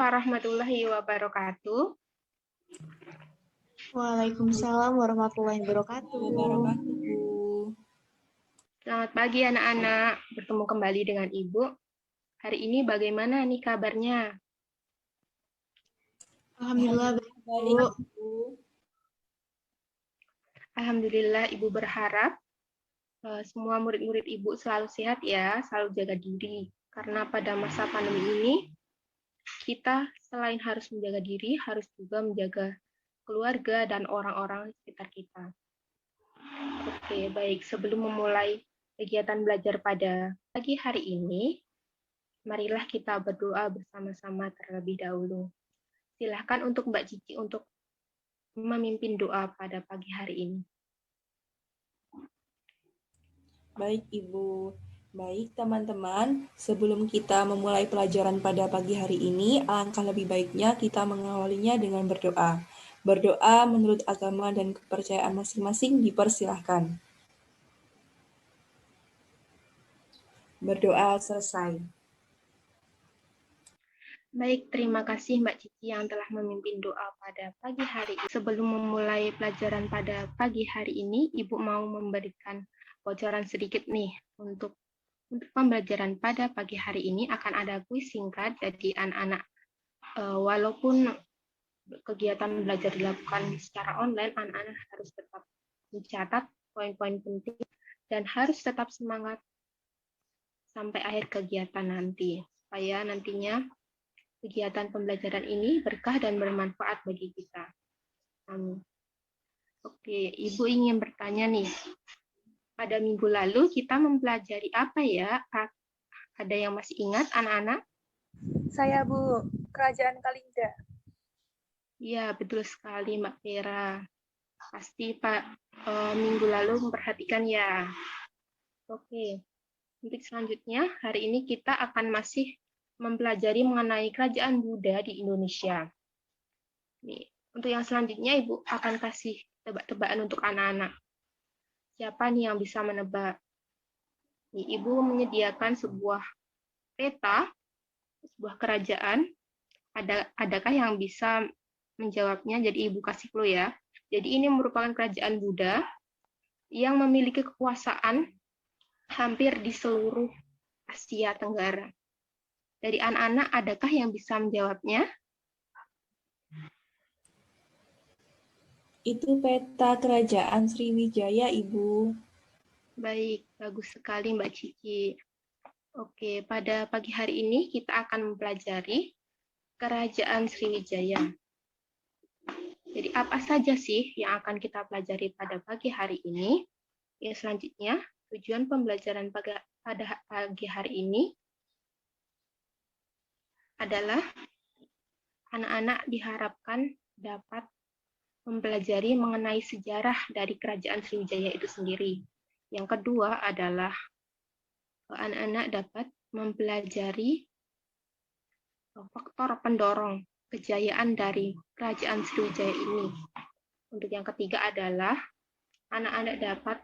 warahmatullahi wabarakatuh. Waalaikumsalam warahmatullahi wabarakatuh. Selamat pagi anak-anak, bertemu kembali dengan Ibu. Hari ini bagaimana nih kabarnya? Alhamdulillah baik, Bu. Alhamdulillah Ibu berharap semua murid-murid Ibu selalu sehat ya, selalu jaga diri. Karena pada masa pandemi ini, kita selain harus menjaga diri, harus juga menjaga keluarga dan orang-orang di sekitar kita. Oke, baik. Sebelum memulai kegiatan belajar pada pagi hari ini, marilah kita berdoa bersama-sama terlebih dahulu. Silahkan untuk Mbak Cici untuk memimpin doa pada pagi hari ini. Baik, Ibu. Baik, teman-teman. Sebelum kita memulai pelajaran pada pagi hari ini, alangkah lebih baiknya kita mengawalinya dengan berdoa. Berdoa menurut agama dan kepercayaan masing-masing dipersilahkan. Berdoa selesai. Baik, terima kasih Mbak Cici yang telah memimpin doa pada pagi hari ini. Sebelum memulai pelajaran pada pagi hari ini, Ibu mau memberikan bocoran sedikit nih untuk pembelajaran pada pagi hari ini akan ada kuis singkat. Jadi anak-anak walaupun kegiatan belajar dilakukan secara online, anak-anak harus tetap mencatat poin-poin penting dan harus tetap semangat sampai akhir kegiatan nanti, supaya nantinya kegiatan pembelajaran ini berkah dan bermanfaat bagi kita. Amin. Oke, Ibu ingin bertanya nih, pada minggu lalu kita mempelajari apa ya? Ada yang masih ingat anak-anak? Saya Bu, Kerajaan Kalinda. Ya, betul sekali Mbak Vera. Pasti Pak minggu lalu memperhatikan ya. Oke, untuk selanjutnya hari ini kita akan masih mempelajari mengenai kerajaan Buddha di Indonesia. Nih, untuk yang selanjutnya Ibu akan kasih tebak-tebakan untuk anak-anak. Siapa nih yang bisa menebak? Nih, Ibu menyediakan sebuah peta, sebuah kerajaan. Adakah yang bisa menjawabnya? Jadi Ibu kasih clue ya. Jadi ini merupakan kerajaan Buddha yang memiliki kekuasaan hampir di seluruh Asia Tenggara. Dari anak-anak, adakah yang bisa menjawabnya? Itu peta kerajaan Sriwijaya, Ibu. Baik, bagus sekali Mbak Cici. Oke, pada pagi hari ini kita akan mempelajari kerajaan Sriwijaya. Jadi apa saja sih yang akan kita pelajari pada pagi hari ini? Ya, selanjutnya, tujuan pembelajaran pada pagi hari ini adalah anak-anak diharapkan dapat mempelajari mengenai sejarah dari kerajaan Sriwijaya itu sendiri. Yang kedua adalah anak-anak dapat mempelajari faktor pendorong kejayaan dari kerajaan Sriwijaya ini. Untuk yang ketiga adalah anak-anak dapat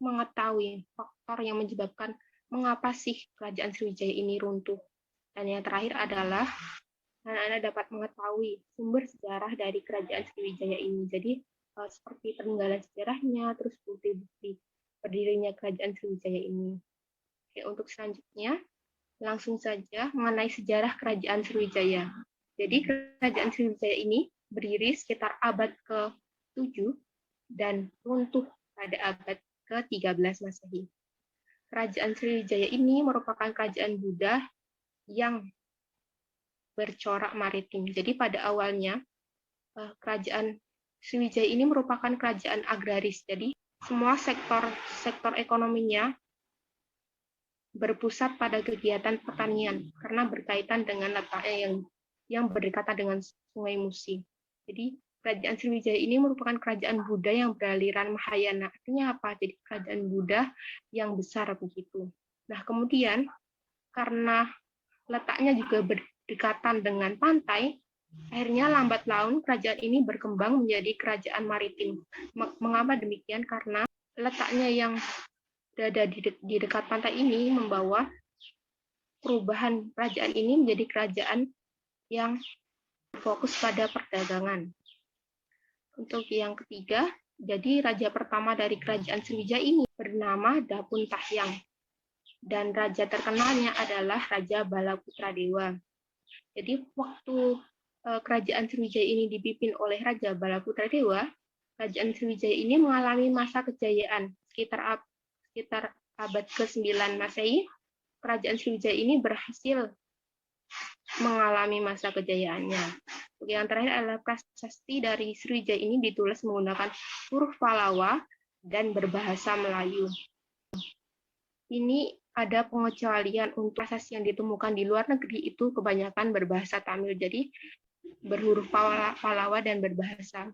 mengetahui faktor yang menyebabkan mengapa sih kerajaan Sriwijaya ini runtuh. Dan yang terakhir adalah anak-anak dapat mengetahui sumber sejarah dari kerajaan Sriwijaya ini. Jadi seperti peninggalan sejarahnya, terus bukti-bukti berdirinya kerajaan Sriwijaya ini. Oke, untuk selanjutnya langsung saja mengenai sejarah kerajaan Sriwijaya. Jadi kerajaan Sriwijaya ini berdiri sekitar abad ke-7 dan runtuh pada abad ke-13 Masehi. Kerajaan Sriwijaya ini merupakan kerajaan Buddha yang bercorak maritim. Jadi pada awalnya kerajaan Sriwijaya ini merupakan kerajaan agraris. Jadi semua sektor ekonominya berpusat pada kegiatan pertanian karena berkaitan dengan letaknya yang berdekatan dengan Sungai Musi. Jadi kerajaan Sriwijaya ini merupakan kerajaan Buddha yang beraliran Mahayana. Artinya apa? Jadi kerajaan Buddha yang besar begitu. Nah, kemudian karena letaknya juga berdekatan dengan pantai, akhirnya lambat laun kerajaan ini berkembang menjadi kerajaan maritim. Mengapa demikian? Karena letaknya yang berada di dekat pantai ini membawa perubahan kerajaan ini menjadi kerajaan yang fokus pada perdagangan. Untuk yang ketiga, jadi raja pertama dari kerajaan Sriwijaya ini bernama Dapun Tahyang. Dan raja terkenalnya adalah Raja Balaputra Dewa. Jadi waktu kerajaan Sriwijaya ini dipimpin oleh Raja Balaputra Dewa, kerajaan Sriwijaya ini mengalami masa kejayaan sekitar abad ke-9 Masehi. Kerajaan Sriwijaya ini berhasil mengalami masa kejayaannya. Yang terakhir adalah prasasti dari Sriwijaya ini ditulis menggunakan huruf Pallawa dan berbahasa Melayu. Ini ada pengecualian untuk prasasti yang ditemukan di luar negeri itu kebanyakan berbahasa Tamil, jadi berhuruf Pallawa dan berbahasa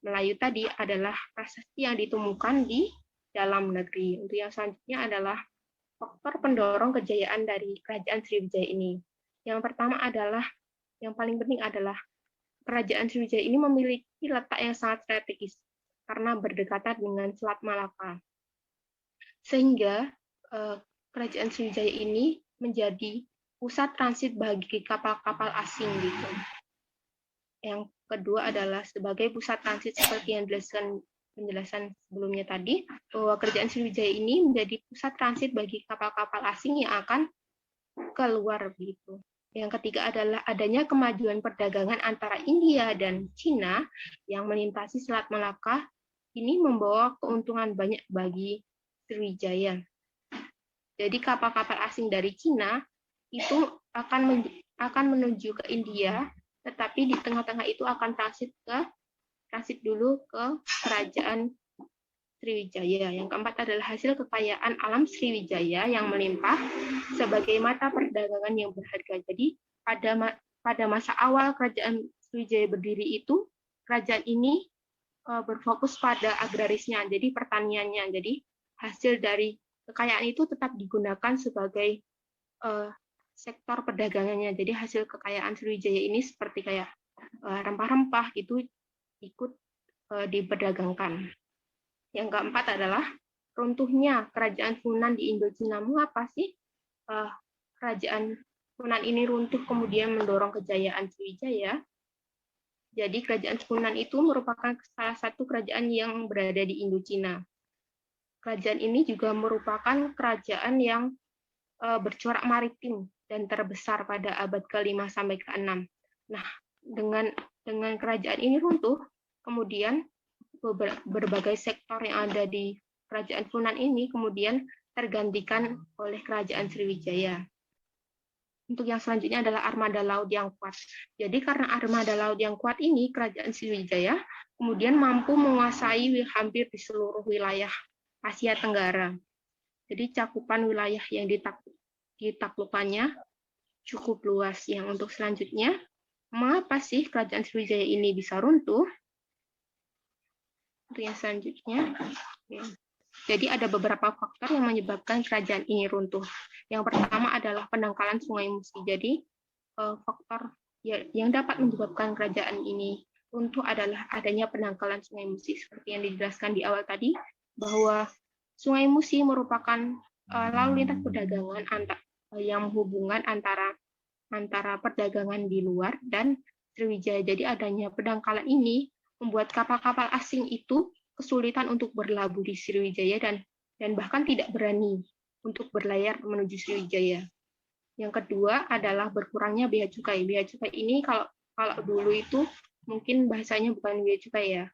Melayu tadi adalah prasasti yang ditemukan di dalam negeri. Untuk yang selanjutnya adalah faktor pendorong kejayaan dari kerajaan Sriwijaya ini. Yang pertama adalah, yang paling penting adalah kerajaan Sriwijaya ini memiliki letak yang sangat strategis karena berdekatan dengan Selat Malaka. Sehingga kerajaan Sriwijaya ini menjadi pusat transit bagi kapal-kapal asing gitu. Yang kedua adalah sebagai pusat transit seperti yang dijelaskan penjelasan sebelumnya tadi, bahwa kerajaan Sriwijaya ini menjadi pusat transit bagi kapal-kapal asing yang akan keluar begitu. Yang ketiga adalah adanya kemajuan perdagangan antara India dan Cina yang melintasi Selat Malaka. Ini membawa keuntungan banyak bagi Sriwijaya. Jadi kapal-kapal asing dari Cina itu akan menuju ke India, tetapi di tengah-tengah itu akan transit dulu ke kerajaan Sriwijaya. Yang keempat adalah hasil kekayaan alam Sriwijaya yang melimpah sebagai mata perdagangan yang berharga. Jadi pada masa awal kerajaan Sriwijaya berdiri itu, kerajaan ini berfokus pada agrarisnya, jadi pertaniannya. Jadi hasil dari kekayaan itu tetap digunakan sebagai sektor perdagangannya. Jadi hasil kekayaan Sriwijaya ini seperti kayak rempah-rempah itu ikut diperdagangkan. Yang keempat adalah runtuhnya kerajaan Funan di Indochina. Mengapa sih kerajaan Funan ini runtuh kemudian mendorong kejayaan Sriwijaya? Jadi kerajaan Funan itu merupakan salah satu kerajaan yang berada di Indochina. Kerajaan ini juga merupakan kerajaan yang bercorak maritim dan terbesar pada abad ke-5 sampai ke-6. Nah, dengan kerajaan ini runtuh, kemudian berbagai sektor yang ada di kerajaan Funan ini kemudian tergantikan oleh kerajaan Sriwijaya. Untuk yang selanjutnya adalah armada laut yang kuat. Jadi karena armada laut yang kuat ini, kerajaan Sriwijaya kemudian mampu menguasai hampir di seluruh wilayah Asia Tenggara. Jadi cakupan wilayah yang ditaklukannya cukup luas. Yang untuk selanjutnya, mengapa sih kerajaan Sriwijaya ini bisa runtuh? Untuk yang selanjutnya, jadi ada beberapa faktor yang menyebabkan kerajaan ini runtuh. Yang pertama adalah pendangkalan Sungai Musi. Jadi faktor yang dapat menyebabkan kerajaan ini runtuh adalah adanya pendangkalan Sungai Musi. Seperti yang dijelaskan di awal tadi, bahwa Sungai Musi merupakan lalu lintas perdagangan yang menghubungkan antara perdagangan di luar dan Sriwijaya. Jadi adanya pendangkalan ini membuat kapal-kapal asing itu kesulitan untuk berlabuh di Sriwijaya dan bahkan tidak berani untuk berlayar menuju Sriwijaya. Yang kedua adalah berkurangnya bea cukai. Bea cukai ini kalau dulu itu mungkin bahasanya bukan bea cukai ya,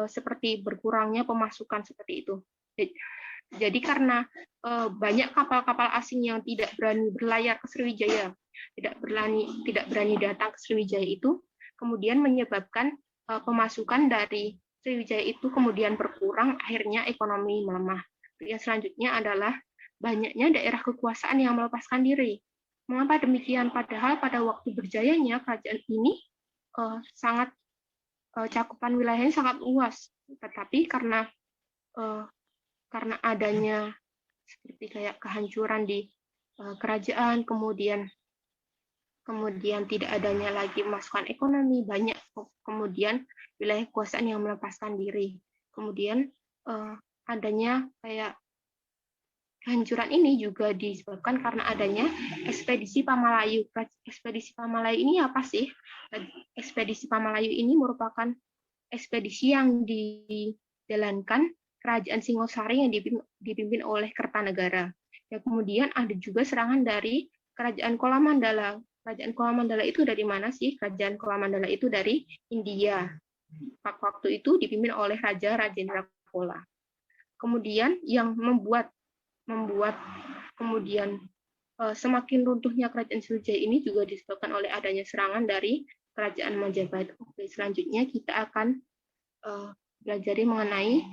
seperti berkurangnya pemasukan seperti itu. Jadi karena banyak kapal-kapal asing yang tidak berani berlayar ke Sriwijaya, tidak berani datang ke Sriwijaya itu, kemudian menyebabkan pemasukan dari Sriwijaya itu kemudian berkurang, akhirnya ekonomi melemah. Yang selanjutnya adalah banyaknya daerah kekuasaan yang melepaskan diri. Mengapa demikian? Padahal pada waktu berjayanya kerajaan ini sangat cakupan wilayahnya sangat luas, tetapi karena adanya seperti kayak kehancuran di kerajaan, kemudian tidak adanya lagi masukan ekonomi, banyak kemudian wilayah kekuasaan yang melepaskan diri. Kemudian adanya kayak Kehancuran ini juga disebabkan karena adanya ekspedisi Pamalayu. Ekspedisi Pamalayu ini apa sih? Ekspedisi Pamalayu ini merupakan ekspedisi yang dijalankan Kerajaan Singosari yang dipimpin oleh Kertanegara. Dan kemudian ada juga serangan dari Kerajaan Kolamandala. Kerajaan Kolamandala itu dari mana sih? Kerajaan Kolamandala itu dari India. Waktu itu dipimpin oleh Raja Rajendra Chola. Kemudian yang membuat kemudian semakin runtuhnya kerajaan Sriwijaya ini juga disebabkan oleh adanya serangan dari kerajaan Majapahit. Oke, selanjutnya kita akan belajar mengenai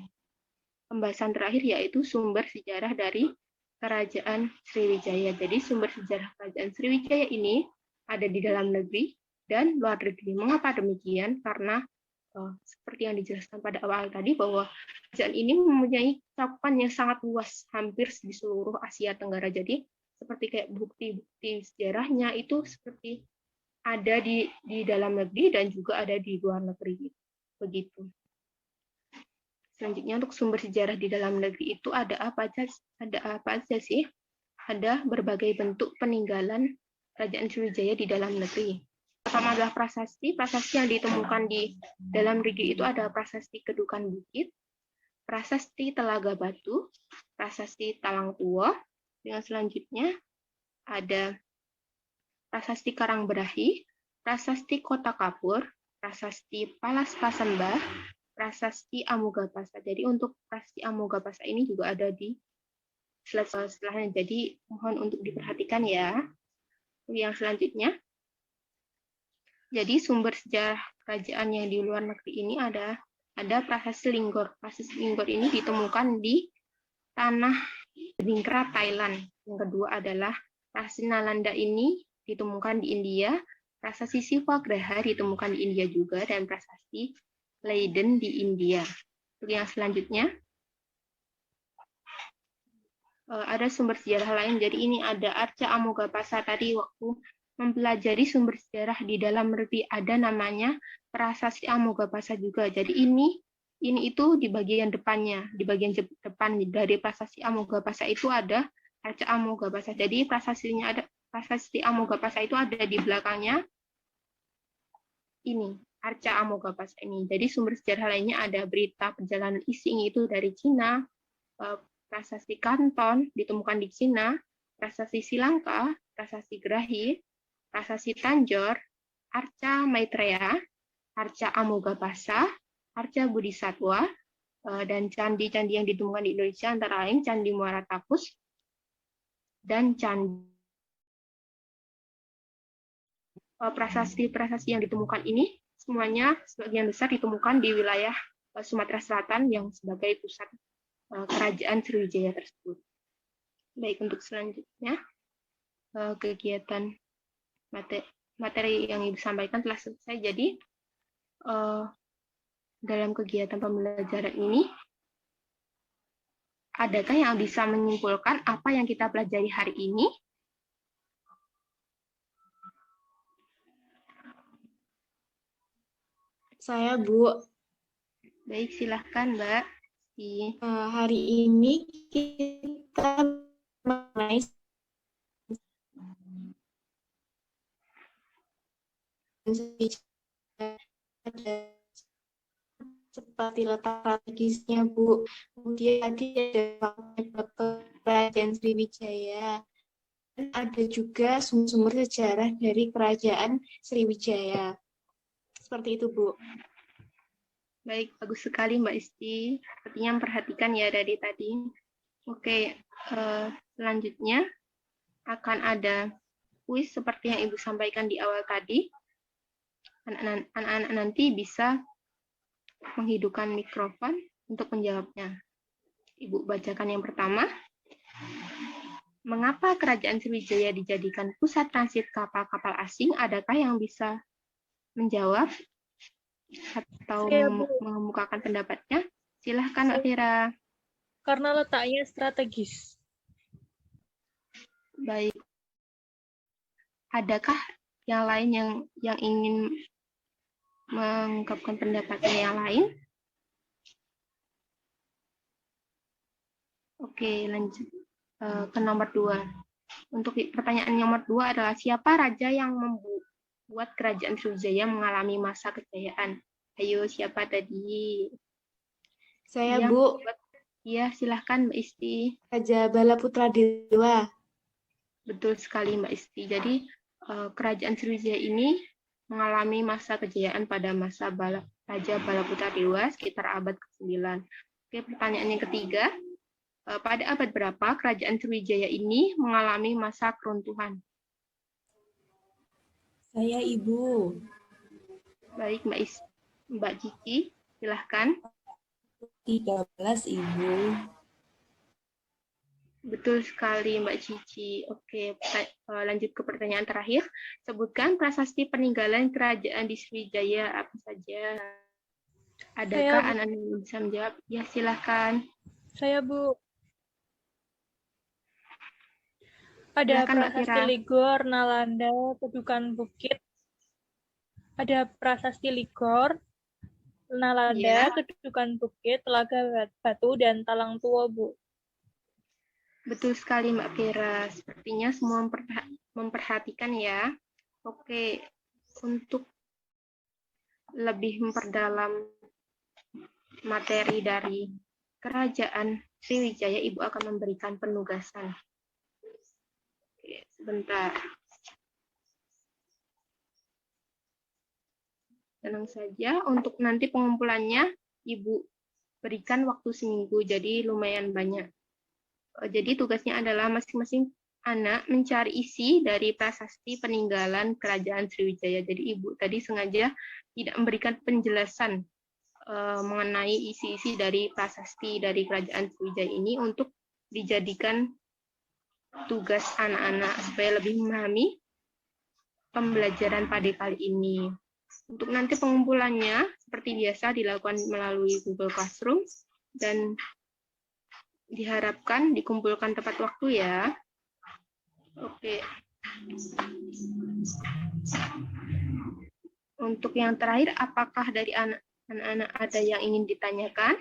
pembahasan terakhir, yaitu sumber sejarah dari kerajaan Sriwijaya. Jadi sumber sejarah kerajaan Sriwijaya ini ada di dalam negeri dan luar negeri. Mengapa demikian? Karena seperti yang dijelaskan pada awal tadi, bahwa kerajaan ini mempunyai cakupan yang sangat luas, hampir di seluruh Asia Tenggara. Jadi seperti kayak bukti-bukti sejarahnya itu seperti ada di dalam negeri dan juga ada di luar negeri. Begitu. Selanjutnya untuk sumber sejarah di dalam negeri itu ada apa aja sih? Ada berbagai bentuk peninggalan kerajaan Sriwijaya di dalam negeri. Pertama adalah prasasti. Prasasti yang ditemukan di dalam negeri itu ada prasasti Kedukan Bukit, prasasti Telaga Batu, prasasti Talang Tua. Dengan selanjutnya ada prasasti Karangberahi, prasasti Kota Kapur, prasasti Palas Pasembah, prasasti Amogapasa. Jadi untuk prasasti Amogapasa ini juga ada di slide setelahnya. Jadi mohon untuk diperhatikan ya. Yang selanjutnya, jadi sumber sejarah kerajaan yang di luar negeri ini ada prasasti Linggor. Prasasti Linggor ini ditemukan di tanah Ningrat, Thailand. Yang kedua adalah prasasti Nalanda ini ditemukan di India. Prasasti Sivagraha ditemukan di India juga, dan prasasti Leiden di India. Untuk yang selanjutnya, ada sumber sejarah lain. Jadi ini ada Arca Amogapasa. Tadi waktu mempelajari sumber sejarah di dalam negeri ada namanya prasasti Amogapasa juga. Jadi ini itu di bagian depannya, di bagian depan dari prasasti Amogapasa itu ada Arca Amogapasa. Jadi prasasti Amogapasa itu ada di belakangnya ini, Arca Amogapasa ini. Jadi sumber sejarah lainnya ada berita perjalanan Ising itu dari Cina, prasasti Kanton ditemukan di Cina, prasasti Silangka, prasasti Grahi, prasasti Tanjor, Arca Maitreya, Arca Amogapasa, Arca Bodhisatwa, dan candi-candi yang ditemukan di Indonesia antara lain Candi Muara Takus dan candi. Prasasti-prasasti yang ditemukan ini semuanya sebagian besar ditemukan di wilayah Sumatera Selatan yang sebagai pusat kerajaan Sriwijaya tersebut. Baik, untuk selanjutnya kegiatan materi yang Ibu sampaikan telah selesai. Jadi dalam kegiatan pembelajaran ini, adakah yang bisa menyimpulkan apa yang kita pelajari hari ini? Saya, Bu. Baik, silahkan Mbak. Hari ini kita mengenai seperti letak strategisnya, Bu. Kemudian tadi ada kerajaan Sriwijaya. Dan ada juga sumber sejarah dari kerajaan Sriwijaya. Seperti itu, Bu. Baik, bagus sekali Mbak Isti. Sepertinya memperhatikan ya dari tadi. Oke, selanjutnya akan ada kuis seperti yang Ibu sampaikan di awal tadi. Anak-anak nanti bisa menghidupkan mikrofon untuk menjawabnya. Ibu bacakan yang pertama. Mengapa kerajaan Sriwijaya dijadikan pusat transit kapal-kapal asing? Adakah yang bisa menjawab atau mengemukakan pendapatnya? Silahkan Mbak Fira. Karena letaknya strategis. Baik. Adakah yang lain yang ingin mengungkapkan pendapatnya yang lain? Oke, lanjut. ke nomor 2. Untuk pertanyaan nomor 2 adalah siapa raja yang membuat kerajaan Sriwijaya mengalami masa kejayaan? Ayo, siapa tadi? Saya, Yang Bu, Iya, silahkan Mbak Isti. Raja Balaputra Dewa. Betul sekali Mbak Isti. Jadi kerajaan Sriwijaya ini mengalami masa kejayaan pada masa Raja Balaputra Dewa sekitar abad ke-9. Oke, pertanyaan yang ketiga. Pada abad berapa kerajaan Sriwijaya ini mengalami masa keruntuhan? Saya Ibu. Baik Mbak Cici, silahkan. 13 Ibu. Betul sekali Mbak Cici. Oke, lanjut ke pertanyaan terakhir. Sebutkan prasasti peninggalan kerajaan di Sriwijaya apa saja? Adakah Saya, Bu. anak-anak yang bisa menjawab? Ya, silahkan. Saya, Bu. Ada Silahkan Mbak Prasasti Kira. Ligor, Nalanda, Kedukan Bukit. Ada Prasasti Ligor, Nalanda, Ya, Kedukan Bukit, Telaga Batu, dan Talang Tua, Bu. betul sekali Mbak Kira. Sepertinya semua memperhatikan ya. Oke, untuk lebih memperdalam materi dari kerajaan Sriwijaya, Ibu akan memberikan penugasan. Oke, sebentar. Tenang saja, untuk nanti pengumpulannya Ibu berikan waktu seminggu, jadi lumayan banyak. Jadi tugasnya adalah masing-masing anak mencari isi dari prasasti peninggalan kerajaan Sriwijaya. Jadi Ibu tadi sengaja tidak memberikan penjelasan mengenai isi-isi dari prasasti dari kerajaan Sriwijaya ini untuk dijadikan tugas anak-anak supaya lebih memahami pembelajaran pada kali ini. Untuk nanti pengumpulannya seperti biasa dilakukan melalui Google Classroom dan diharapkan dikumpulkan tepat waktu ya. Oke. Untuk yang terakhir, apakah dari anak-anak ada yang ingin ditanyakan?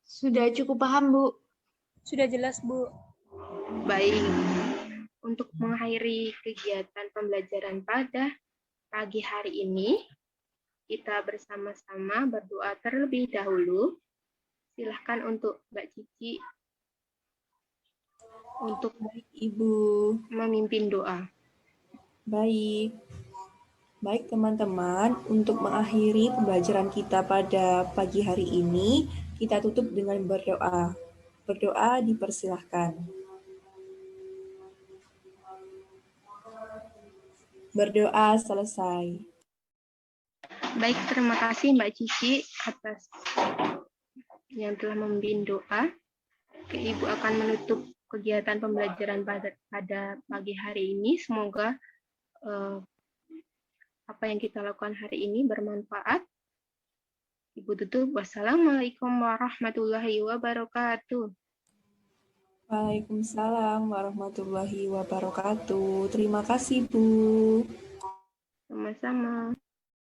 Sudah cukup paham, Bu. Sudah jelas, Bu. Baik. Untuk mengakhiri kegiatan pembelajaran pada pagi hari ini, kita bersama-sama berdoa terlebih dahulu. Silahkan untuk Mbak Cici untuk Ibu. memimpin doa. Baik. Baik teman-teman, untuk mengakhiri pembelajaran kita pada pagi hari ini, kita tutup dengan berdoa. Berdoa dipersilahkan. Berdoa selesai. Baik, terima kasih Mbak Cici atas yang telah memimpin doa. Oke, Ibu akan menutup kegiatan pembelajaran pada pagi hari ini. Semoga apa yang kita lakukan hari ini bermanfaat. Ibu tutup. Wassalamualaikum warahmatullahi wabarakatuh. Waalaikumsalam warahmatullahi wabarakatuh. Terima kasih, Bu. Sama-sama.